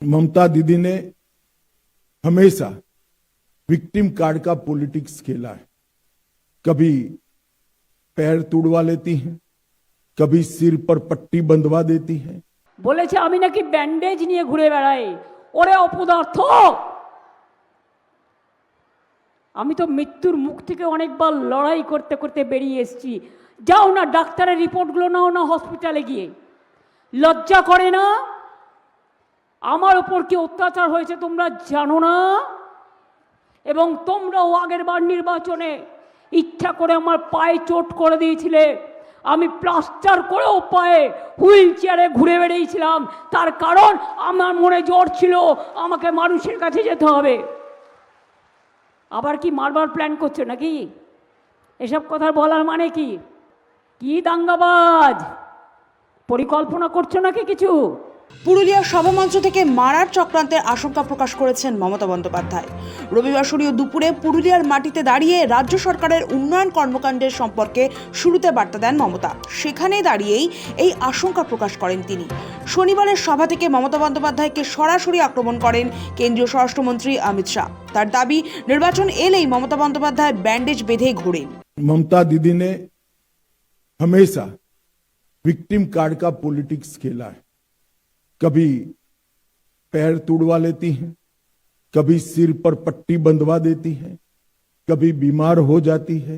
ममता दीदी ने हमेशा विक्टिम कार्ड का पॉलिटिक्स खेला है। कभी पैर तुड़वा लेती हैं, कभी सिर पर पट्टी बंधवा देती हैं। বলেছে আমি নাকি ব্যান্ডেজ নিয়ে ঘুরে বেড়াই। ওরে অপদার্থ, আমি তো মৃত্যুর মুখ থেকে অনেকবার লড়াই করতে করতে বেরিয়ে এসেছি। যাও না ডাক্তারের রিপোর্টগুলো নাও না হসপিটালে গিয়ে। লজ্জা করে না? আমার উপর কি অত্যাচার হয়েছে তোমরা জানো না? এবং তোমরাও আগের বার নির্বাচনে ইচ্ছা করে আমার পায়ে চোট করে দিয়েছিলে। আমি প্লাস্টার করেও পায়ে হুইল চেয়ারে ঘুরে বেড়িয়েছিলাম, তার কারণ আমার মনে জোর ছিল আমাকে মানুষের কাছে যেতে হবে। আবার কি মারবার প্ল্যান করছো নাকি? এসব কথা বলার মানে কি? কি দাঙ্গাবাজ, পরিকল্পনা করছো নাকি কিছু? পুরুলিয়ার সভামঞ্চ থেকে মারার চক্রান্তের আশঙ্কা প্রকাশ করেছেন মমতা বন্দ্যোপাধ্যায়। রবিবার দুপুরে পুরুলিয়ার মাটিতে দাঁড়িয়ে রাজ্য সরকারের উন্নয়ন কর্মকাণ্ডের সম্পর্কে শুরুতে বার্তা দেন মমতা। সেখানেই দাঁড়িয়েই এই আশঙ্কা প্রকাশ করেন তিনি। শনিবারের সভা থেকে মমতা বন্দ্যোপাধ্যায়কে সরাসরি আক্রমণ করেন কেন্দ্রীয় স্বরাষ্ট্রমন্ত্রী অমিত শাহ। তার দাবি, নির্বাচন এলেই মমতা বন্দ্যোপাধ্যায় ব্যান্ডেজ বেঁধে ঘোরেন। ममता दीदी ने हमेशा विक्टिम कार्ड का पॉलिटिक्स खेला है। कभी पैर तुड़वा लेती हैं, कभी सिर पर पट्टी बंधवा देती हैं, कभी बीमार हो जाती है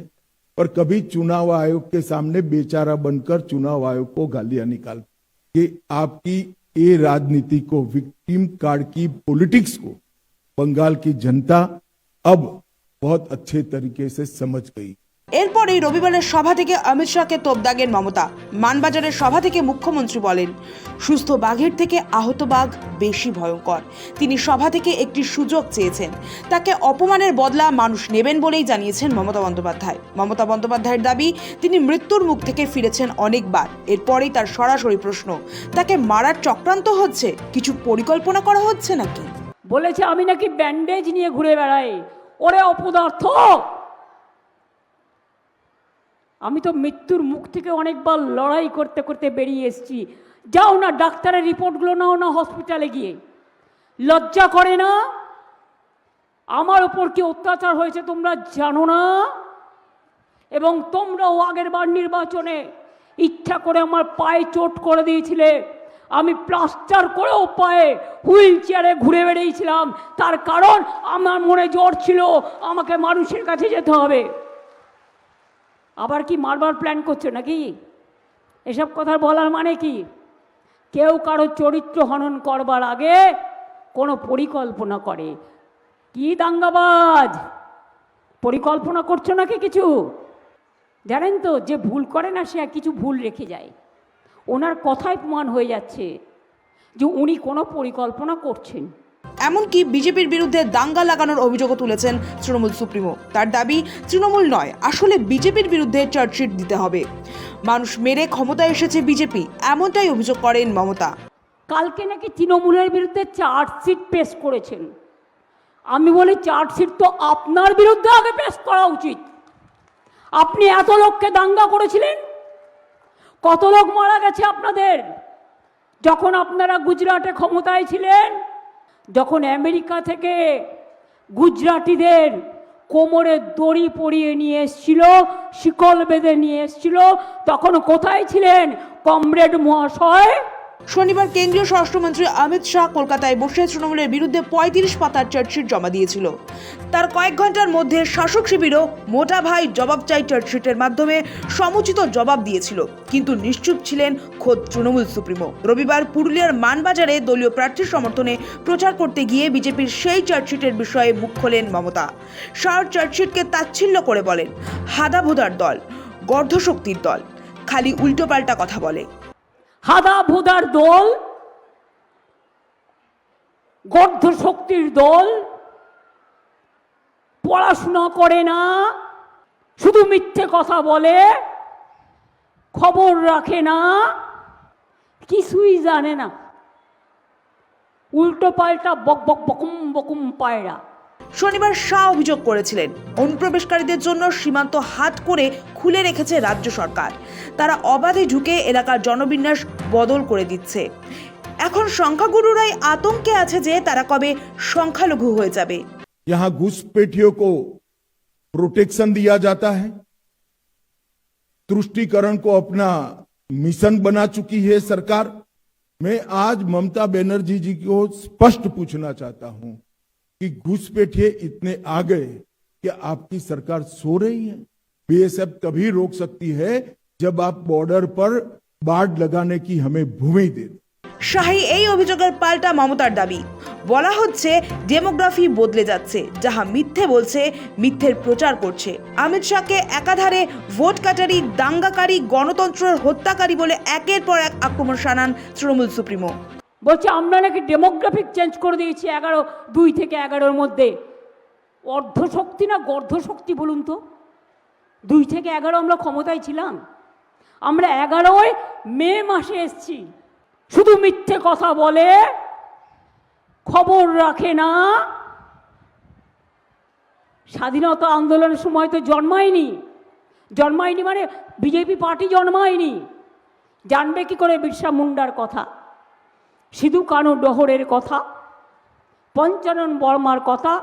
और कभी चुनाव आयोग के सामने बेचारा बनकर चुनाव आयोग को गालियां निकालती। ये आपकी ये राजनीति को, विक्टिम कार्ड की पॉलिटिक्स को बंगाल की जनता अब बहुत अच्छे तरीके से समझ गई। এরপরেই রবিবারের সভা থেকে অমিত শাহকে তোপ দাগেন মমতা। মানবাজারের সভা থেকে মুখ্যমন্ত্রী বলেন, সুস্থ বাঘের থেকে আহত বাঘ বেশি ভয়ঙ্কর। তিনি সভা থেকে একটি সুযোগ চেয়েছেন, তাকে অপমানের বদলা মানুষ নেবেন বলেই জানিয়েছেন মমতা বন্দ্যোপাধ্যায়। মমতা বন্দ্যোপাধ্যায়ের দাবি, তিনি মৃত্যুর মুখ থেকে ফিরেছেন অনেকবার। এরপরেই তার সরাসরি প্রশ্ন, তাকে মারার চক্রান্ত হচ্ছে, কিছু পরিকল্পনা করা হচ্ছে নাকি? বলেছে আমি নাকি ব্যান্ডেজ নিয়ে ঘুরে বেড়াই। ওরে অপদার্থ, আমি তো মৃত্যুর মুখ থেকে অনেকবার লড়াই করতে করতে বেরিয়ে এসেছি। যাও না ডাক্তারের রিপোর্টগুলো নাও না হসপিটালে গিয়ে। লজ্জা করে না? আমার উপর কি অত্যাচার হয়েছে তোমরা জানো না? এবং তোমরাও আগের বার নির্বাচনে ইচ্ছা করে আমার পায়ে চোট করে দিয়েছিলে। আমি প্লাস্টার করেও পায়ে হুইল চেয়ারে ঘুরে বেড়িয়েছিলাম, তার কারণ আমার মনে জোর ছিল আমাকে মানুষের কাছে যেতে হবে। আবার কি মারবার প্ল্যান করছো নাকি? এসব কথা বলার মানে কি? কেউ কারো চরিত্র হনন করবার আগে কোনো পরিকল্পনা করে। কি দাঙ্গাবাজ, পরিকল্পনা করছো নাকি কিছু? জানেন তো, যে ভুল করে না সে কিছু ভুল রেখে যায়। ওনার কথাই প্রমাণ হয়ে যাচ্ছে যে উনি কোনো পরিকল্পনা করছেন। এমনকি বিজেপির বিরুদ্ধে দাঙ্গা লাগানোর অভিযোগও তুলেছেন তৃণমূল সুপ্রিমো। তার দাবি, তৃণমূল নয়, আসলে বিজেপির বিরুদ্ধে চার্জশিট দিতে হবে। মানুষ মেরে ক্ষমতায় এসেছে বিজেপি, এমনটাই অভিযোগ করেন মমতা। কালকে নাকি তৃণমূলের বিরুদ্ধে চার্জশিট পেশ করেছেন। আমি বলি, চার্জশিট তো আপনার বিরুদ্ধে আগে পেশ করা উচিত। আপনি এত লোককে দাঙ্গা করেছিলেন, কত লোক মারা গেছে আপনাদের যখন আপনারা গুজরাটে ক্ষমতায় ছিলেন। যখন আমেরিকা থেকে গুজরাটিদের কোমরে দড়ি পরিয়ে নিয়ে এসছিল, শিকল বেঁধে নিয়ে এসছিল, তখন কোথায় ছিলেন কমরেড মহাশয়? শনিবার কেন্দ্রীয় স্বরাষ্ট্রমন্ত্রী অমিত শাহ কলকাতায় বসে তৃণমূলের বিরুদ্ধে 35 পাতার চার্জশিট জমা দিয়েছিল। তার কয়েক ঘন্টার মধ্যে শাসক শিবিরও মোটা ভাই জবাব চাই চার্জশিটের মাধ্যমে সমুচিত জবাব দিয়েছিল, কিন্তু নিশ্চুপ ছিলেন খোদ তৃণমূল সুপ্রিমো। রবিবার পুরুলিয়ার মানবাজারে দলীয় প্রার্থীর সমর্থনে প্রচার করতে গিয়ে বিজেপির সেই চার্জশিটের বিষয়ে মুখ খোলেন মমতা। শাহর চার্জশিটকে তাচ্ছিল্য করে বলেন, হাদাভোদার দল, গর্ধশক্তির দল, খালি উল্টোপাল্টা কথা বলে। হাদা ভোদার দল, গর্ধ শক্তির দল, পড়াশোনা করে না, শুধু মিথ্যে কথা বলে, খবর রাখে না, কিছুই জানে না, উল্টো পাল্টা বক বক বকুম বকুম পায়রা। শনিবার শাহ অভিযোগ করেছিলেন, অনুপ্রবেশকারীদের জন্য সীমান্ত হাত করে খুলে রেখেছে রাজ্য সরকার। তারা অবাধে ঢুকে এলাকার জনবিন্যাস বদল করে দিচ্ছে। এখন সংখ্যাগুরুরাই আতঙ্কে আছে যে তারা কবে সংখ্যালঘু হয়ে যাবে। यहाँ घुसपैठियों को प्रोटेक्शन दिया जाता है, तुष्टीकरण को अपना मिशन बना चुकी है सरकार। मैं आज ममता बनर्जी जी को स्पष्ट पूछना चाहता हूं कि घुसपैठिए इतने आ गए कि आपकी सरकार सो रही है। बीएसएफ तभी रोक सकती है जब आप बॉर्डर पर बाड़ लगाने की हमें भूमि दे। শাহী এই অভিযোগের পাল্টা মমতার দাবি, বলা হচ্ছে ডেমোগ্রাফি বদলে যাচ্ছে, যাহা মিথ্যে বলছে, মিথ্যের প্রচার করছে। অমিত শাহকে একাধারে ভোট কাটারি, দাঙ্গাকারী, গণতন্ত্রের হত্যাকারী বলে একের পর এক আক্রমণ শানান তৃণমূল সুপ্রিমো। বলছে আমরা নাকি ডেমোগ্রাফিক চেঞ্জ করে দিয়েছি 2 থেকে 11-র মধ্যে। অর্ধশক্তি না গর্ধশক্তি বলুন তো? 2 থেকে 11 আমরা ক্ষমতায় ছিলাম, আমরা 11 মে মাসে এসছি। শুধু মিথ্যে কথা বলে, খবর রাখে না। স্বাধীনতা আন্দোলনের সময় তো জন্মায়নি মানে বিজেপি পার্টি জন্মায়নি। জানবে কি করে বিরসা মুন্ডার কথা, সিধু কানু ডহরের কথা, পঞ্চানন বর্মার কথা,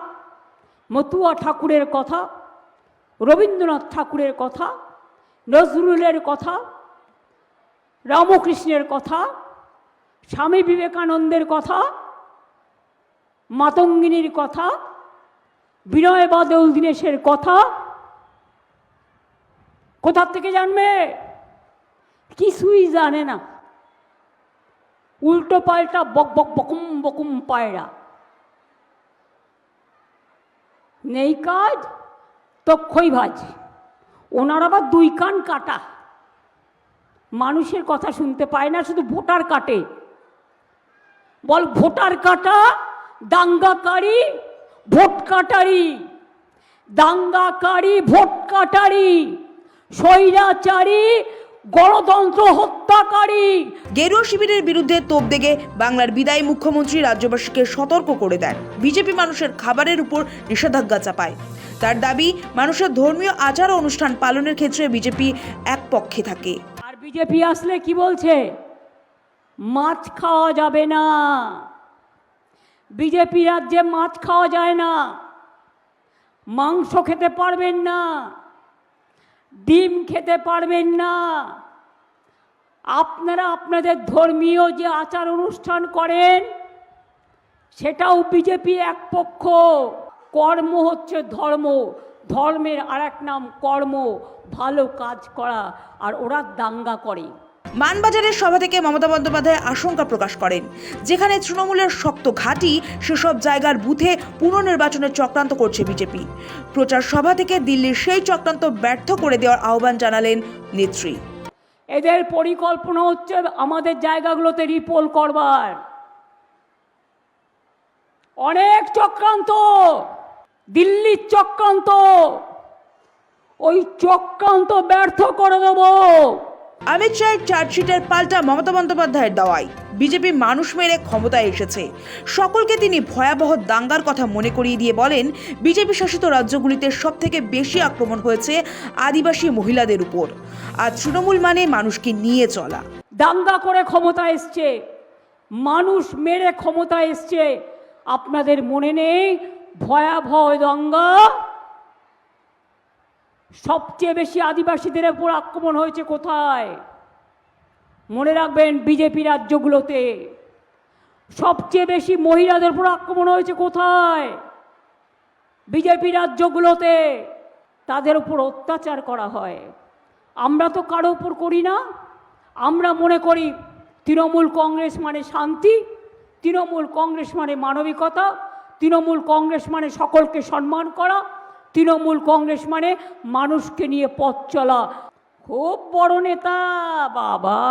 মতুয়া ঠাকুরের কথা, রবীন্দ্রনাথ ঠাকুরের কথা, নজরুলের কথা, রামকৃষ্ণের কথা, স্বামী বিবেকানন্দের কথা, মাতঙ্গিনীর কথা, বিনয় বাদল দীনেশের কথা কোথা থেকে জানবে? কিছুই জানে না, উল্টো পাল্টা বক বক বকুম বকুম পায়রা। নেই কাজ তো খই ভাজ। ওনার আবার 2 কান কাটা, মানুষের কথা শুনতে পায় না, শুধু ভোটার কাটে। বল ভোটার কাটা, দাঙ্গাকারী, ভোট কাটারি, দাঙ্গাকারী, ভোট কাটারি, স্বৈরাচারী, গণতন্ত্র হত্যাকারী। গেরুয়া শিবিরের বিরুদ্ধে তোপ দেগে বাংলার বিদায়ী মুখ্যমন্ত্রী রাজ্যবাসীকে সতর্ক করে দেন। বিজেপি মানুষের খাবারের উপর নিষেধাজ্ঞা চাপায়। তার দাবি, মানুষের ধর্মীয় আচার ও অনুষ্ঠান পালনের ক্ষেত্রে বিজেপি এক পক্ষে থাকে। আর বিজেপি আসলে কি বলছে? মাছ খাওয়া যাবে না। বিজেপি রাজ্যে মাছ খাওয়া যায় না, মাংস খেতে পারবেন না, ডিম খেতে পারবেন না। আপনারা আপনাদের ধর্মীয় যে আচার অনুষ্ঠান করেন সেটাও বিজেপি এক পক্ষ। কর্ম হচ্ছে ধর্ম, ধর্মের আরেক নাম কর্ম, ভালো কাজ করা, আর ওরা দাঙ্গা করে। মানবাজারের সভা থেকে মমতা বন্দ্যোপাধ্যায় আশঙ্কা প্রকাশ করেন, যেখানে তৃণমূলের শক্ত ঘাঁটি, সেসব জায়গার বুথে পুনর্নির্বাচনের চক্রান্ত করছে বিজেপি। প্রচার সভা থেকে দিল্লির সেই চক্রান্ত ব্যর্থ করে দেওয়ার আহ্বান জানালেন নেত্রী। এদের পরিকল্পনা হচ্ছে আমাদের জায়গাগুলোতে রিপোল করবার। অনেক চক্রান্ত, দিল্লির চক্রান্ত, ওই চক্রান্ত ব্যর্থ করে দেব। অমিত শাহের চার্জশিটের পাল্টা মমতা বন্দ্যোপাধ্যায়ের দাওয়াই। বিজেপি মানুষ মেরে ক্ষমতায় এসেছে, সকলকে তিনি ভয়াবহ দাঙ্গার কথা মনে করিয়ে দিয়ে বলেন, বিজেপি শাসিত রাজ্যগুলিতে সবথেকে বেশি আক্রমণ হয়েছে আদিবাসী মহিলাদের উপর। আর তৃণমূল মানে মানুষকে নিয়ে চলা। দাঙ্গা করে ক্ষমতা এসছে, মানুষ মেরে ক্ষমতা এসছে। আপনাদের মনে নেই ভয়াবহ দাঙ্গা? সবচেয়ে বেশি আদিবাসীদের উপর আক্রমণ হয়েছে কোথায়? মনে রাখবেন, বিজেপি রাজ্যগুলোতে। সবচেয়ে বেশি মহিলাদের উপর আক্রমণ হয়েছে কোথায়? বিজেপি রাজ্যগুলোতে। তাদের উপর অত্যাচার করা হয়। আমরা তো কারো উপর করি না। আমরা মনে করি তৃণমূল কংগ্রেস মানে শান্তি, তৃণমূল কংগ্রেস মানে মানবিকতা, তৃণমূল কংগ্রেস মানে সকলকে সম্মান করা, তৃণমূল কংগ্রেস মানে মানুষকে নিয়ে পথ চলা। খুব বড় নেতা বাবা।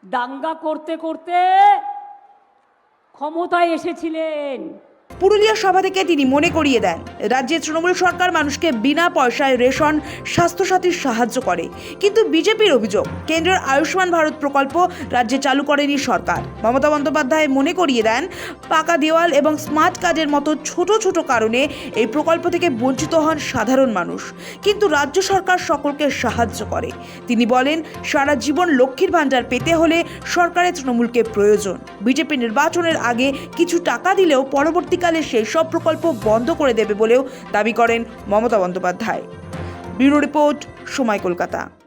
দাঙ্গা করতে করতে ক্ষমতায় এসেছিলেন। পুরুলিয়া সভা থেকে তিনি মনে করিয়ে দেন, রাজ্যের তৃণমূল সরকার মানুষকে বিনা পয়সায় রেশন, স্বাস্থ্যসাথীর সাহায্য করে, কিন্তু বিজেপির অভিযোগ কেন্দ্রের আয়ুষ্মান ভারত প্রকল্প রাজ্যে চালু করেনি সরকার। মমতা বন্দ্যোপাধ্যায় মনে করিয়ে দেন, পাকা দেওয়াল এবং স্মার্ট কার্ডের মতো ছোট ছোট কারণে এই প্রকল্প থেকে বঞ্চিত হন সাধারণ মানুষ, কিন্তু রাজ্য সরকার সকলকে সাহায্য করে। তিনি বলেন, সারা জীবন লক্ষ্মীর ভাণ্ডার পেতে হলে সরকারের তৃণমূলকে প্রয়োজন। বিজেপি নির্বাচনের আগে কিছু টাকা দিলেও পরবর্তীকালে সেই সব প্রকল্প বন্ধ করে দেবে বলেও দাবি করেন মমতা বন্দ্যোপাধ্যায়। ব্যুরো রিপোর্ট, সময় কলকাতা।